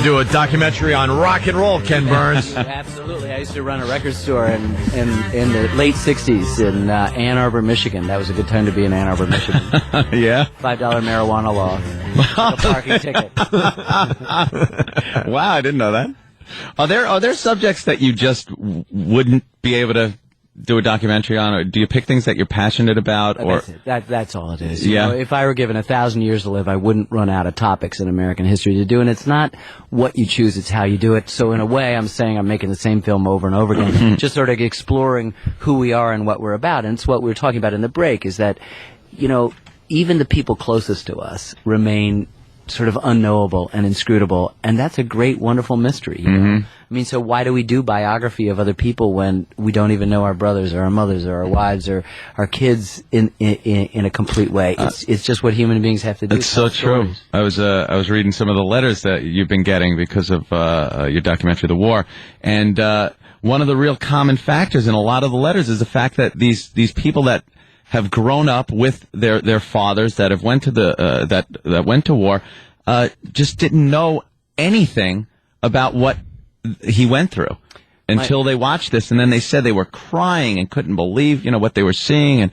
do a documentary on rock and roll, Ken Burns. Absolutely. I used to run a record store in the late 60s in Ann Arbor, Michigan. That was a good time to be in Ann Arbor, Michigan. Yeah? $5 marijuana law. A parking ticket. Wow, I didn't know that. Are there subjects that you just wouldn't be able to do a documentary on, or do you pick things that you're passionate about? Or that's it. That's all it is. Yeah. You know, if I were given 1,000 years to live, I wouldn't run out of topics in American history to do. And it's not what you choose; it's how you do it. So in a way, I'm saying I'm making the same film over and over again, just sort of exploring who we are and what we're about. And it's what we were talking about in the break: is that, you know, even the people closest to us remain sort of unknowable and inscrutable, and that's a great, wonderful mystery. You know? I mean, so why do we do biography of other people when we don't even know our brothers or our mothers or our wives or our kids in a complete way? It's just what human beings have to do. It's so true. I was reading some of the letters that you've been getting because of your documentary, The War, and one of the real common factors in a lot of the letters is the fact that these people that have grown up with their fathers that have went to the that went to war just didn't know anything about what he went through until they watched this, and then they said they were crying and couldn't believe what they were seeing, and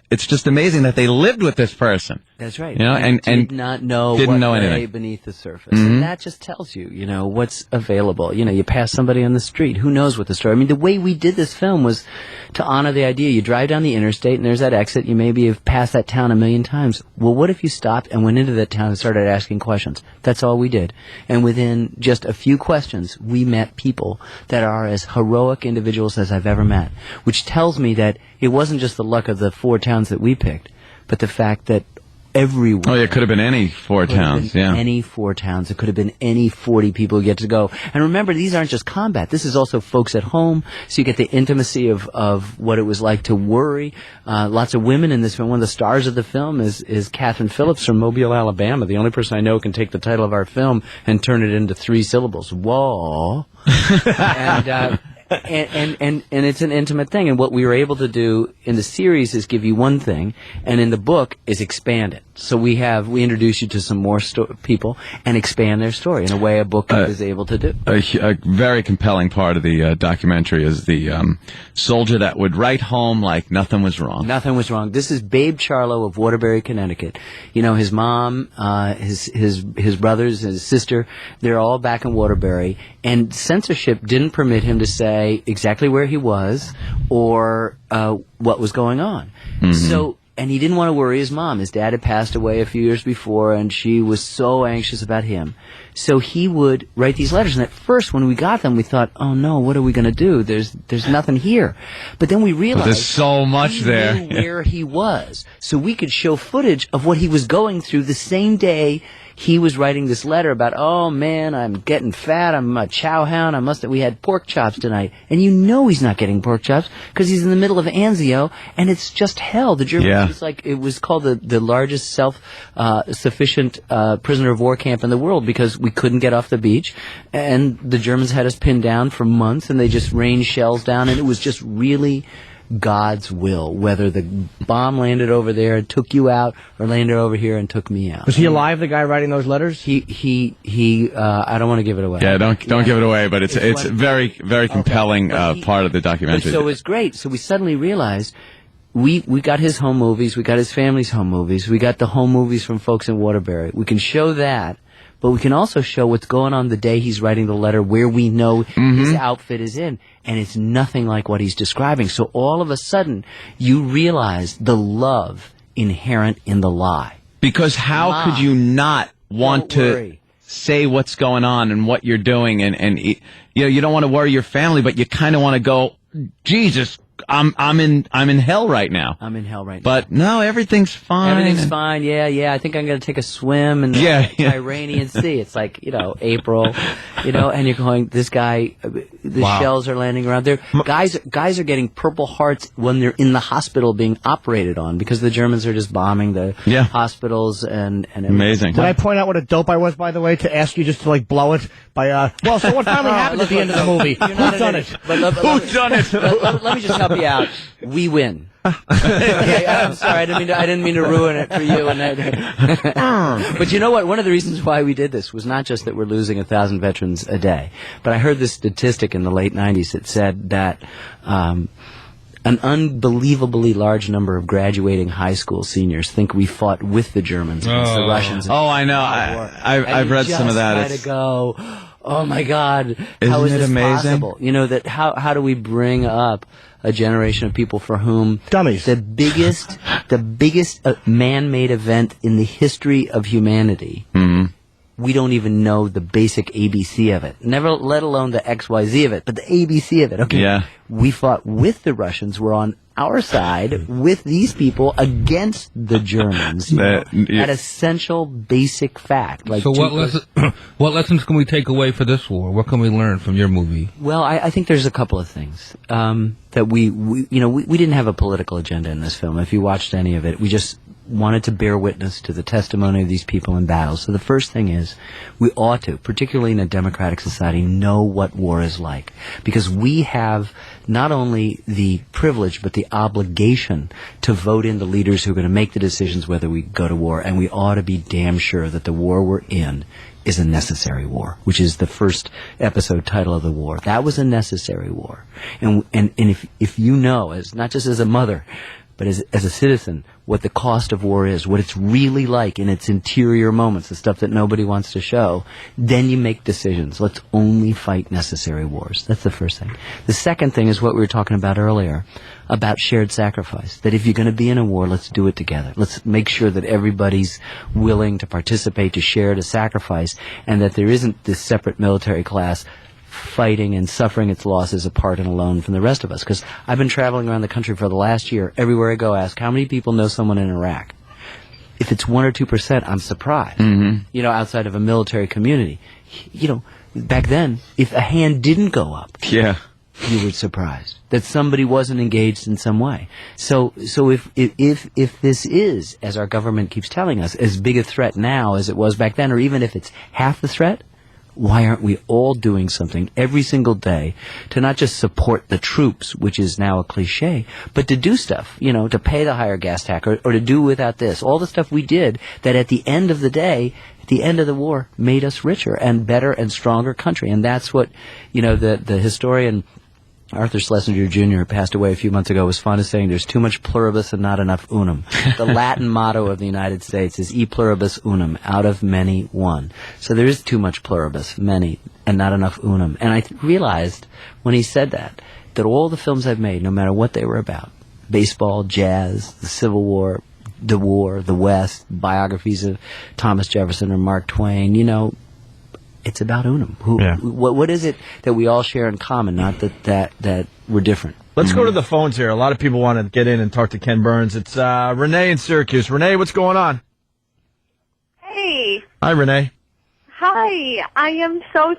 it's just amazing that they lived with this person. That's right. You know, and did not know didn't what know lay anything beneath the surface. And that just tells you, what's available. You pass somebody on the street, who knows what the story. I mean, the way we did this film was to honor the idea. You drive down the interstate and there's that exit. You maybe have passed that town a million times. Well, what if you stopped and went into that town and started asking questions? That's all we did. And within just a few questions, we met people that are as heroic individuals as I've ever met, which tells me that it wasn't just the luck of the 4 towns that we picked, but the fact that everywhere. Oh, yeah, it could have been any 4 towns. Yeah, any 4 towns. It could have been any 40 people who get to go. And remember, these aren't just combat. This is also folks at home. So you get the intimacy of what it was like to worry. Lots of women in this film. One of the stars of the film is Catherine Phillips from Mobile, Alabama. The only person I know who can take the title of our film and turn it into 3 syllables. Whoa. And it's an intimate thing. And what we were able to do in the series is give you one thing, and in the book is expand it. So we introduce you to some more people and expand their story in a way a book is able to do. A very compelling part of the documentary is the soldier that would write home like nothing was wrong. Nothing was wrong. This is Babe Charlo of Waterbury, Connecticut. His mom, his brothers, his sister, they're all back in Waterbury, and censorship didn't permit him to say exactly where he was or what was going on. And he didn't want to worry his mom. His dad had passed away a few years before, and she was so anxious about him. So he would write these letters. And at first, when we got them, we thought, "Oh no, what are we going to do? There's nothing here." But then we realized there's so much there. He knew where he was, so we could show footage of what he was going through the same day. He was writing this letter about, "Oh man, I'm getting fat. I'm a chow hound. We had pork chops tonight." And he's not getting pork chops because he's in the middle of Anzio, and it's just hell. The Germans, it was called the largest self-sufficient prisoner of war camp in the world because we couldn't get off the beach, and the Germans had us pinned down for months, and they just rained shells down, and it was just really God's will, whether the bomb landed over there and took you out or landed over here and took me out. Was he alive, the guy writing those letters? He I don't want to give it away. Yeah, don't give it away, but it's very, very compelling part of the documentary. So it's great. So we suddenly realized we got his home movies, we got his family's home movies, we got the home movies from folks in Waterbury. We can show that. But we can also show what's going on the day he's writing the letter, where we know his outfit is in. And it's nothing like what he's describing. So all of a sudden, you realize the love inherent in the lie. Because how could you not want to say what's going on and what you're doing? And you don't want to worry your family, but you kind of want to go, Jesus, I'm in hell right now. I'm in hell right now. But no, everything's fine. Everything's fine. Yeah. I think I'm going to take a swim in the Iranian Sea. It's like, April, and you're going, this guy, shells are landing around there. Guys are getting Purple Hearts when they're in the hospital being operated on because the Germans are just bombing the hospitals and everything. Amazing. Did I point out what a dope I was, by the way, to ask you just to blow it by, so what finally happened at the end of the movie? Who's done it? Who's done it? Let me just help help you out. We win. Okay, I'm sorry. I didn't mean to ruin it for you. But you know what? One of the reasons why we did this was not just that we're losing 1,000 veterans a day, but I heard this statistic in the late '90s that said that an unbelievably large number of graduating high school seniors think we fought with the Germans against the Russians. Oh, I know. I've read some of that. It's to go. Oh my God! How is Isn't it this amazing? possible? You know that. How do we bring up a generation of people for whom Dummies. the biggest man-made event in the history of humanity? Mm-hmm. We don't even know the basic ABC of it. Never, let alone the XYZ of it, but the ABC of it. Okay. Yeah. We fought with the Russians. We're on our side with these people against the Germans. That essential basic fact. Like so what lessons can we take away for this war? What can we learn from your movie? Well, I think there's a couple of things that we didn't have a political agenda in this film. If you watched any of it, we just wanted to bear witness to the testimony of these people in battle. So the first thing is we ought to, particularly in a democratic society, know what war is like. Because we have not only the privilege but the obligation to vote in the leaders who are going to make the decisions whether we go to war. And we ought to be damn sure that the war we're in is a necessary war, which is the first episode title of the war. That was a necessary war. And if you know, as not just as a mother, but as a citizen, what the cost of war is, what it's really like in its interior moments, the stuff that nobody wants to show, then you make decisions. Let's only fight necessary wars. That's the first thing. The second thing is what we were talking about earlier, about shared sacrifice. That if you're going to be in a war, let's do it together. Let's make sure that everybody's willing to participate, to share, to sacrifice, and that there isn't this separate military class fighting and suffering its losses apart and alone from the rest of us. Because I've been traveling around the country for the last year. Everywhere I go, I ask, how many people know someone in Iraq? If it's 1 or 2%, I'm surprised. Mm-hmm. You know, outside of a military community. You know, back then, if a hand didn't go up, Yeah. you were surprised that somebody wasn't engaged in some way. So if this is, as our government keeps telling us, as big a threat now as it was back then, or even if it's half the threat, why aren't we all doing something every single day to not just support the troops, which is now a cliche, but to do stuff, you know, to pay the higher gas tax or to do without this. All the stuff we did that at the end of the day, at the end of the war, made us richer and better and stronger country. And that's what, you know, the historian Arthur Schlesinger Jr., who passed away a few months ago, was fond of saying there's too much pluribus and not enough unum. The Latin motto of the United States is e pluribus unum, out of many, one. So there is too much pluribus, many, and not enough unum. And I realized when he said that all the films I've made, no matter what they were about, baseball, jazz, the Civil War, the West, biographies of Thomas Jefferson or Mark Twain, you know, it's about unum. What is it that we all share in common, not that we're different? Let's go to the phones here. A lot of people want to get in and talk to Ken Burns. It's Renee in Syracuse. Renee, what's going on? Hey. Hi, Renee. Hi. I am so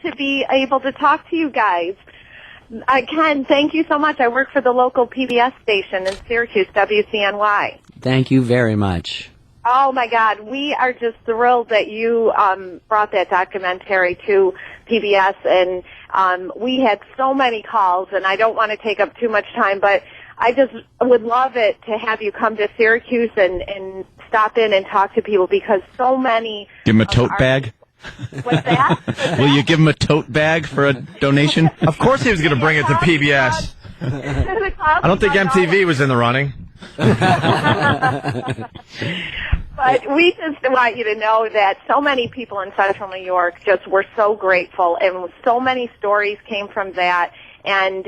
to be able to talk to you guys. Ken, thank you so much. I work for the local PBS station in Syracuse, WCNY. Thank you very much. Oh, my God. We are just thrilled that you brought that documentary to PBS. And we had so many calls, and I don't want to take up too much time, but I just would love it to have you come to Syracuse and stop in and talk to people, because so many... Give them a tote bag? What's that? Will you give him a tote bag for a donation? Of course he was going to bring it to PBS. I don't think MTV was in the running. But we just want you to know that so many people in Central New York just were so grateful, and so many stories came from that. And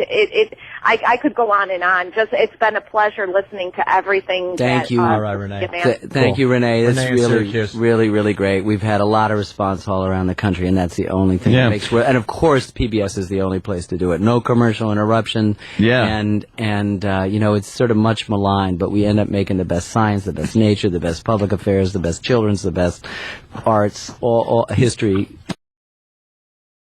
I could go on and on. Just, it's been a pleasure listening to everything. Thank you. All right, Renee. Thank you, Renee. That's Renee really, really great. We've had a lot of response all around the country, and that's the only thing that makes. And of course, PBS is the only place to do it. No commercial interruption. Yeah. And you know, it's sort of much maligned, but we end up making the best science, the best nature, the best public affairs, the best children's, the best arts, all history.